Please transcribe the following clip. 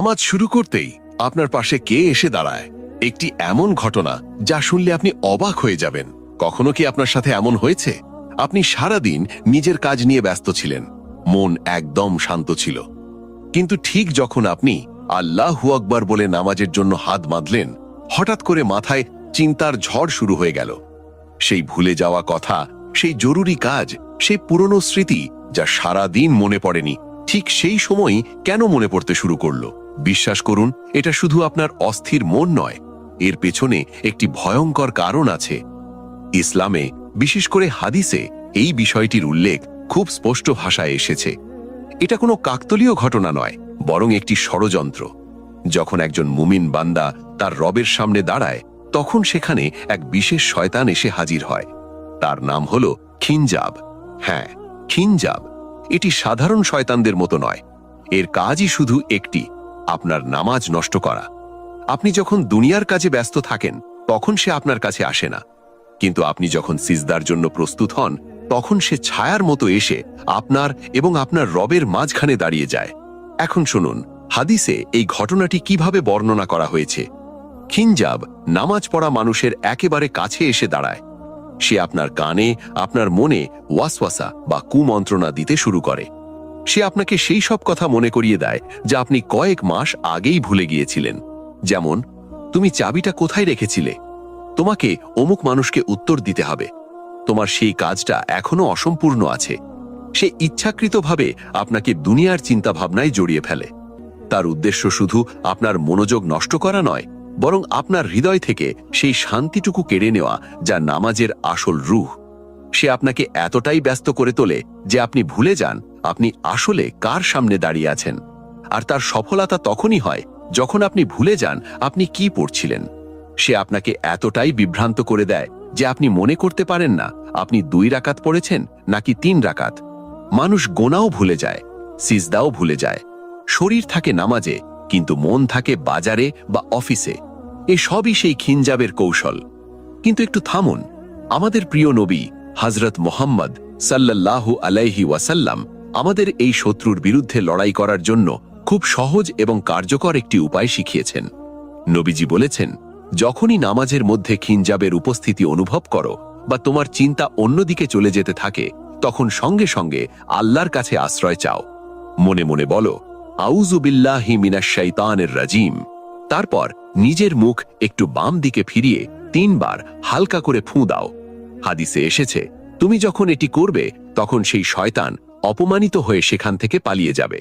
নামাজ শুরু করতেই আপনার পাশে কে এসে দাঁড়ায়, একটি এমন ঘটনা যা শুনলে আপনি অবাক হয়ে যাবেন। কখনো কি আপনার সাথে এমন হয়েছে? আপনি সারাদিন নিজের কাজ নিয়ে ব্যস্ত ছিলেন, মন একদম শান্ত ছিল, কিন্তু ঠিক যখন আপনি আল্লাহু আকবার বলে নামাজের জন্য হাত বাঁধলেন, হঠাৎ করে মাথায় চিন্তার ঝড় শুরু হয়ে গেল। সেই ভুলে যাওয়া কথা, সেই জরুরি কাজ, সেই পুরনো স্মৃতি যা সারাদিন মনে পড়েনি, ঠিক সেই সময়ই কেন মনে পড়তে শুরু করলো? বিশ্বাস করুন, এটা শুধু আপনার অস্থির মন নয়, এর পেছনে একটি ভয়ঙ্কর কারণ আছে। ইসলামে, বিশেষ করে হাদিসে, এই বিষয়টির উল্লেখ খুব স্পষ্ট ভাষায় এসেছে। এটা কোনো কাকতালীয় ঘটনা নয়, বরং একটি ষড়যন্ত্র। যখন একজন মুমিন বান্দা তার রবের সামনে দাঁড়ায়, তখন সেখানে এক বিশেষ শয়তান এসে হাজির হয়। তার নাম হলো খিনজাব। হ্যাঁ, খিনজাব। এটি সাধারণ শয়তানদের মতো নয়। এর কাজই শুধু একটি, আপনার নামাজ নষ্ট করা। আপনি যখন দুনিয়ার কাজে ব্যস্ত থাকেন, তখন সে আপনার কাছে আসে না, কিন্তু আপনি যখন সিজদার জন্য প্রস্তুত হন, তখন সে ছায়ার মতো এসে আপনার এবং আপনার রবের মাঝখানে দাঁড়িয়ে যায়। এখন শুনুন, হাদিসে এই ঘটনাটি কিভাবে বর্ণনা করা হয়েছে। খিনজাব নামাজ পড়া মানুষের একেবারে কাছে এসে দাঁড়ায়। সে আপনার কানে, আপনার মনে ওয়াসওয়াসা বা কুমন্ত্রণা দিতে শুরু করে। সে আপনাকে সেই সব কথা মনে করিয়ে দেয় যা আপনি কয়েক মাস আগেই ভুলে গিয়েছিলেন। যেমন, তুমি চাবিটা কোথায় রেখেছিলে? তোমাকে অমুক মানুষকে উত্তর দিতে হবে, তোমার সেই কাজটা এখনো অসম্পূর্ণ আছে। সে ইচ্ছাকৃতভাবে আপনাকে দুনিয়ার চিন্তাভাবনায় জড়িয়ে ফেলে। তার উদ্দেশ্য শুধু আপনার মনোযোগ নষ্ট করা নয়, বরং আপনার হৃদয় থেকে সেই শান্তিটুকু কেড়ে নেওয়া যা নামাজের আসল রূহ। সে আপনাকে এতটাই ব্যস্ত করে তোলে যে আপনি ভুলে যান আপনি আসলে কার সামনে দাঁড়িয়ে আছেন। আর তার সফলতা তখনই হয় যখন আপনি ভুলে যান আপনি কি পড়ছিলেন। সে আপনাকে এতটাই বিভ্রান্ত করে দেয় যে আপনি মনে করতে পারেন না আপনি 2 রাকাত পড়েছেন নাকি 3 রাকাত। মানুষ গোনাও ভুলে যায়, সিজদাও ভুলে যায়। শরীর থাকে নামাজে, কিন্তু মন থাকে বাজারে বা অফিসে। এ সবই সেই খিনজাবের কৌশল। কিন্তু একটু থামুন, আমাদের প্রিয় নবী হযরত মুহাম্মদ সাল্লাল্লাহু আলাইহি ওয়াসাল্লাম আমাদের এই শত্রুর বিরুদ্ধে লড়াই করার জন্য খুব সহজ এবং কার্যকর একটি উপায় শিখিয়েছেন। নবীজি বলেছেন, যখনই নামাজের মধ্যে খিনজাবের উপস্থিতি অনুভব করো বা তোমার চিন্তা অন্যদিকে চলে যেতে থাকে, তখন সঙ্গে সঙ্গে আল্লাহর কাছে আশ্রয় চাও। মনে মনে বলো, আউযু বিল্লাহি মিনাশ শাইতানির রাজিম। তারপর নিজের মুখ একটু বাম দিকে ফিরিয়ে 3 বার হালকা করে ফুঁ দাও। হাদিসে এসেছে, তুমি যখন এটি করবে, তখন সেই শয়তান অপমানিত হয়ে সেখান থেকে পালিয়ে যাবে।